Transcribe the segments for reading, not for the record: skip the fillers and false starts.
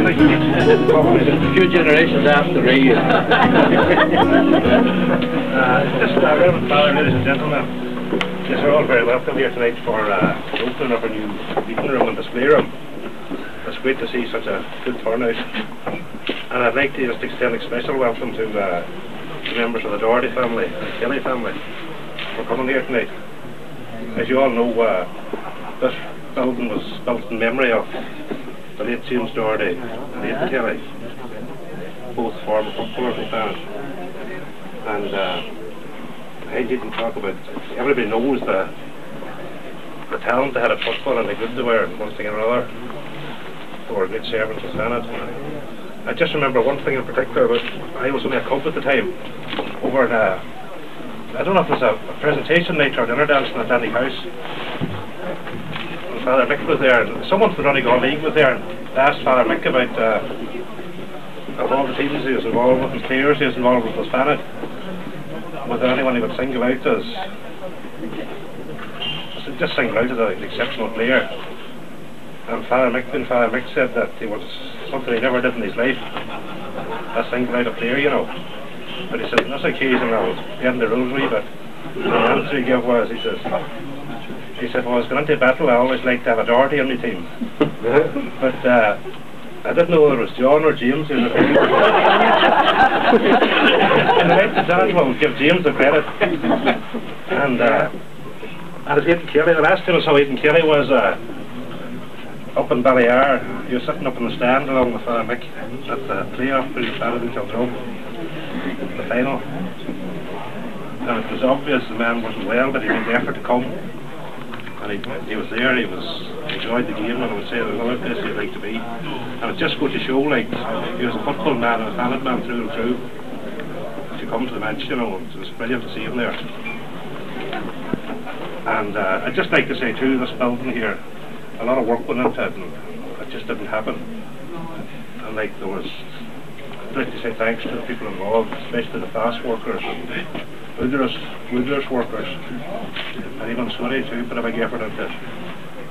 A few generations after me. Just Reverend Father, ladies and gentlemen, yes, we're all very welcome here tonight for the opening of our new meeting room and display room. It's great to see such a good turnout. And I'd like to just extend a special welcome to the members of the Doherty family and Kelly family for coming here tonight. As you all know, this building was built in memory of the late James Doherty and Aidan Kelly, both former footballers and fans. And I didn't talk about, everybody knows the talent they had at football and the good they were, and one thing or another. They were great servants of Fanad. I just remember one thing in particular, but I was only a cub at the time, over in I don't know if it was a presentation night or dinner dancing at Danny House. And Father Mick was there, and someone from Donegal League was there, and they asked Father Mick about of all the teams he was involved with and players he was involved with Fanad. Was there anyone he would single out as, just single out as an exceptional player? And Father Mick said that it was something he never did in his life, a single out a player, you know. But he said, on this occasion I'll end the rosary, but the answer he gave was, he said, well, I was going into battle, I always liked to have a Doherty on my team. But I didn't know whether it was John or James who was the team. And I like to dance, well, give James the credit. And it's Aidan Kelly. The last time I saw Aidan Kelly was up in Ballyar. He was sitting up in the stand along with Father Mick at the playoff between Fanad Utd, the final. And it was obvious the man wasn't well, but he made the effort to come. And he was there, he enjoyed the game, and I would say there was another place he'd like to be. And it just goes to show, like, he was a football man and a Fanad man through and through. If you come to the match, you know, it was brilliant to see him there. And I'd just like to say too, this building here, a lot of work went into it, and it just didn't happen. And like, I'd like to say thanks to the people involved, especially the fast workers and Wooders workers, and even Swinney too put a big effort into it.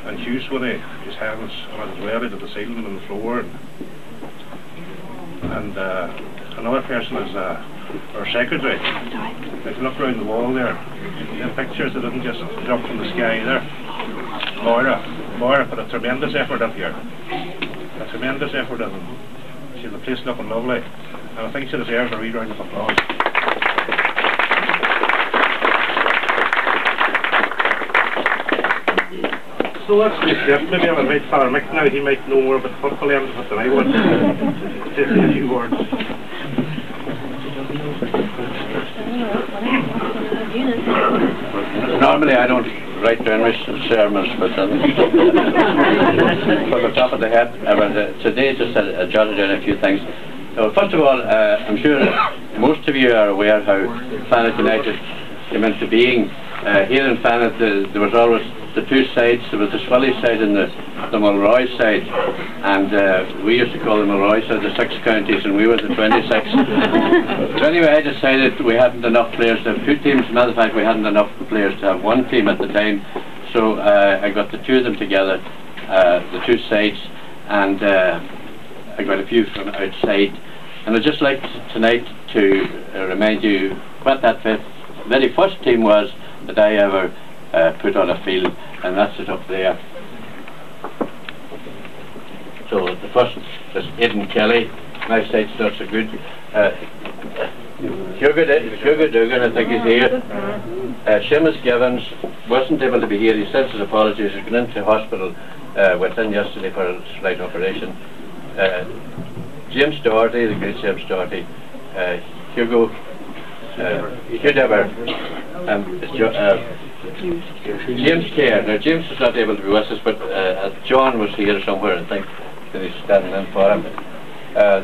And Hugh Swinney, his hands on it as well, he did the ceiling and the floor. And another person is our secretary. If you look around the wall there, the pictures that didn't just drop from the sky either. Moira put a tremendous effort up here. A tremendous effort in. She had the place looking lovely. And I think she deserves a wee round of applause. So that's the step. Maybe I'll invite Father Mick now. He might know more about the football end of it than I would. Just a few words. Normally I don't write very sermons, but from the top of the head, today just jotted down a few things. So first of all, I'm sure most of you are aware how Fanad United came into being. Here in Fanad there was always the two sides. There was the Swilly side and the Mulroy side, and we used to call the Mulroy side the 6 counties, and we were the 26. So anyway, I decided we hadn't enough players to have 2 teams. As a matter of fact, we hadn't enough players to have 1 team at the time, so I got the 2 of them together, the 2 sides, and I got a few from outside. And I'd just like tonight to remind you what that very first team was that I ever put on a field, and that's it up there. So the first is Aidan Kelly. My side's not so good. Hugo Dugan, I think he's here. Seamus Givens wasn't able to be here. He sent his apologies. He's gone into hospital, went in yesterday for a slight operation. James Doherty, the great James Doherty. Hugo Dever. James Kerr. Now James is not able to be with us, but John was here somewhere, I think, that he's standing in for him.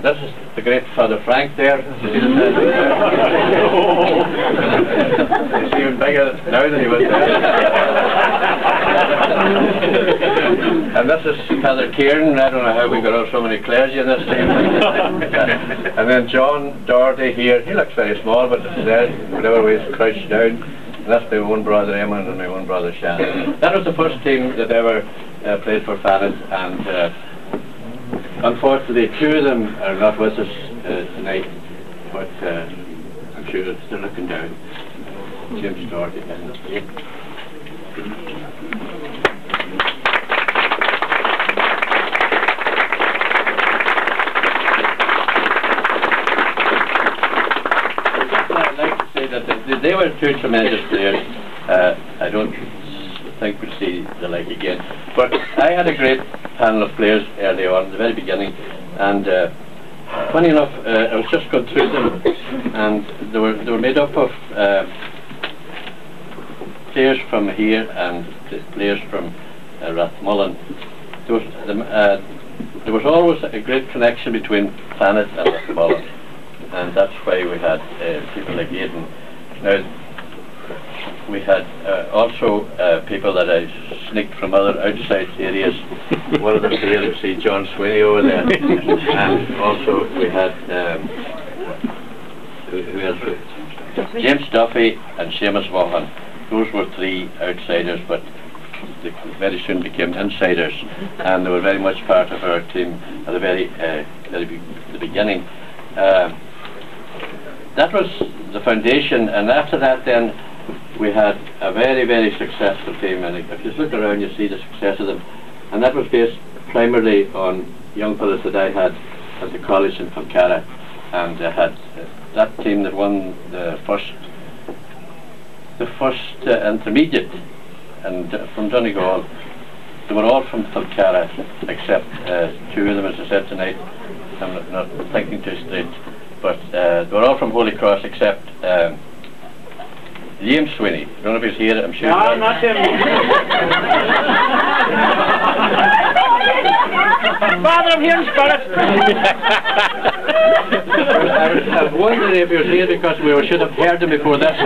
This is the great Father Frank there. He's even bigger now than he was then. And this is Father Kieran. I don't know how we got out so many clergy in this team. And then John Doherty here. He looks very small, but there, whatever way he's crouched down. And that's my own brother Eamon and my own brother Shannon. That was the first team that ever played for Fanad, and Unfortunately, two of them are not with us tonight, but I'm sure they're looking down. James Doherty and Aidan. I'd like to say that they were two tremendous players. I don't think we'll see the like again. But I had a great panel of players early on, at the very beginning, and funny enough, I was just going through them, and they were made up of players from here and players from Rathmullen. There was always a great connection between Fanad and Rathmullen, and that's why we had people like Aidan. Now, we had also people that I sneaked from other outside areas. One of them here, you see John Sweeney over there, and also we had who else? James Duffy and Seamus Vaughan. Those were three outsiders, but they very soon became insiders, and they were very much part of our team at the the beginning. That was the foundation, and after that then we had a very successful team, and if you look around you see the success of them, and that was based primarily on young fellas that I had at the college in Falcara, and I had that team that won the first intermediate, and from Donegal. They were all from Falcara except two of them, as I said tonight. I'm not thinking too straight, but they were all from Holy Cross except James Sweeney. I don't know if he's here, I'm sure. No, not him. Father, I'm here in spirit. I was wondering if he was here because we should have heard him before this.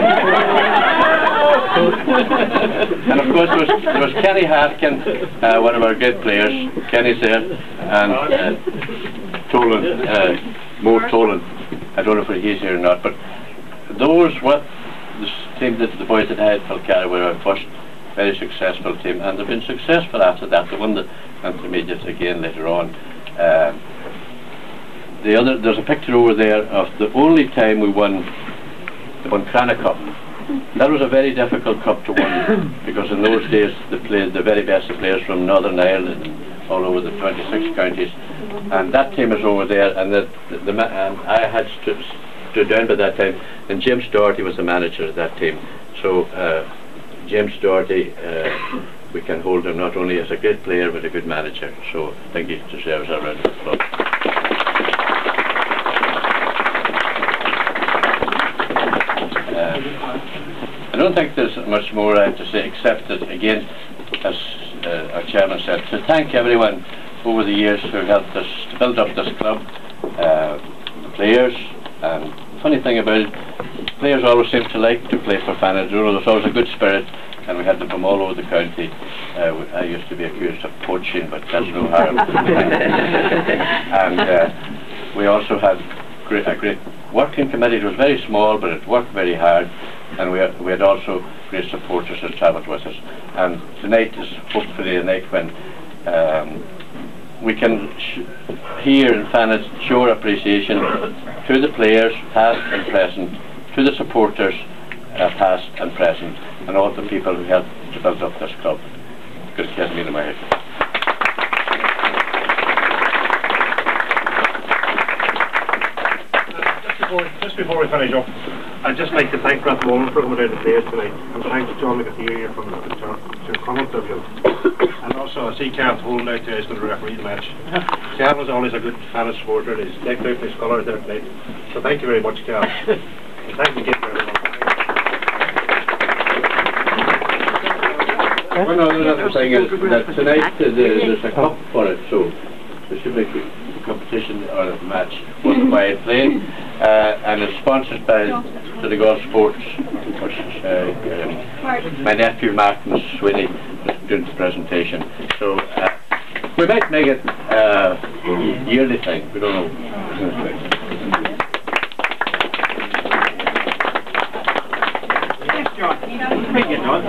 And of course there was Kenny Harkin, one of our great players. Kenny's there, and Tolan, Mo Tolan. I don't know if he's here or not, but those were the team that the boys that I had Falcara were our first very successful team, and they've been successful after that. They won the intermediates again later on. There's a picture over there of the only time we won the Buncrana Cup. That was a very difficult cup to win because in those days they played the very best of players from Northern Ireland and all over the 26 counties, and that team is over there, and I had stood down by that time, and James Doherty was the manager of that team. So James Doherty, we can hold him not only as a great player but a good manager, so I think he deserves a round of applause. I don't think there's much more I have to say except that, again, as our chairman said, to thank everyone over the years who helped us to build up this club, the players, and the funny thing about it, players always seem to like to play for Fanad. There's always a good spirit, and we had them from all over the county. I used to be accused of poaching, but that's no harm. And we also had a great working committee. It was very small, but it worked very hard, and we had also great supporters that travelled with us. And tonight is hopefully a night when we can here in Fanad show our appreciation to the players, past and present, to the supporters, past and present, and all the people who helped to build up this club. Good to get me in my head. Just before we finish up, I'd just like to thank Rathmullen for coming out and play us tonight, and thank John McAteer from the comment of you. And also I see Kev holding out there, he's going to referee the match. Kev was always a good Fanad supporter, and he's decked out in his colours there tonight. So thank you very much, Kev. And thank you again for everyone. One other thing is that tonight there's a cup for it, so there should be a competition or a match worldwide playing, and it's sponsored by Donegal Sports, which my nephew Martin Sweeney is doing the presentation. So we might make it a yearly thing, we don't know. Thank you, John.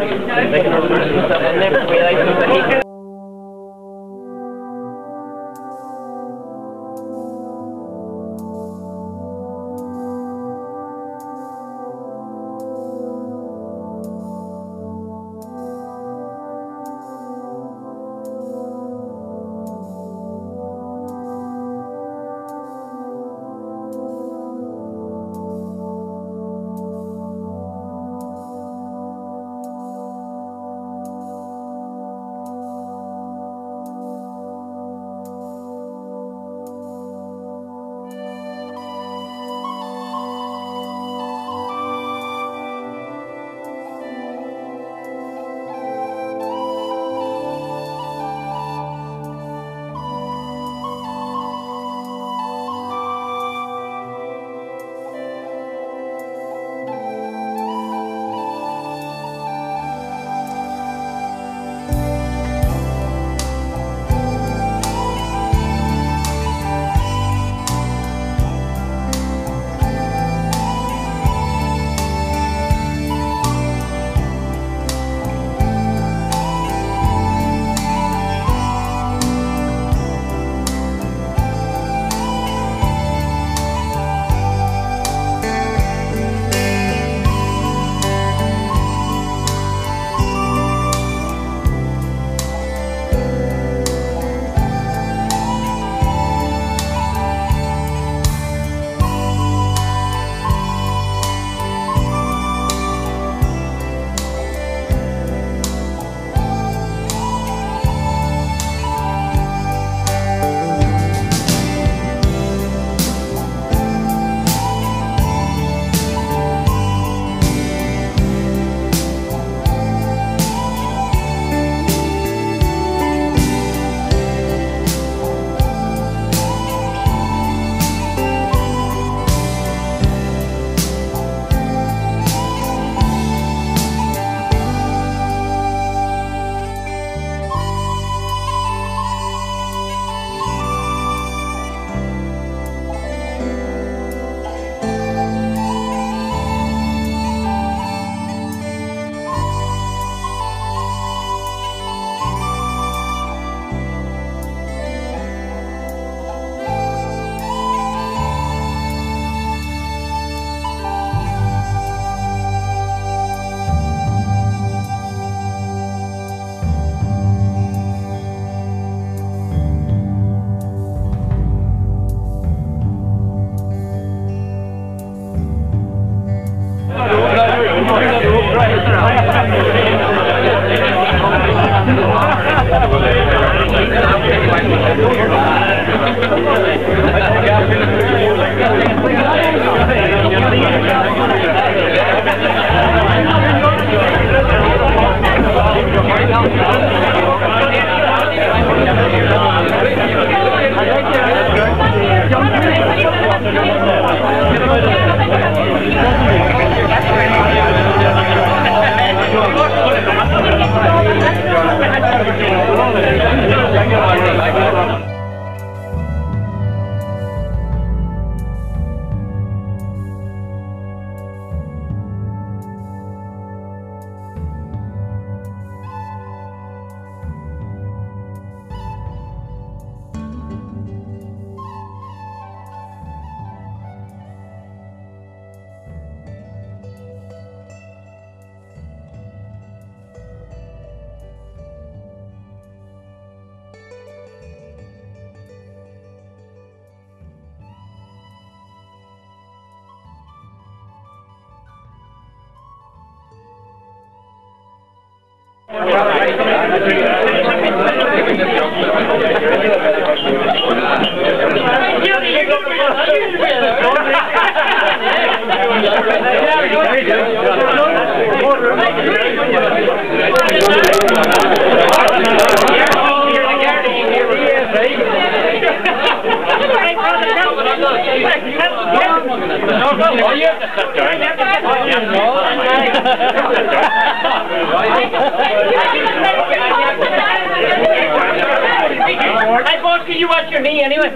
Hey, boss, can you watch your knee anyway?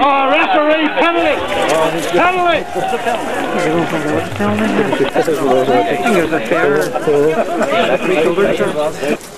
Oh, referee, penalty! Penalty! I think it was a fair.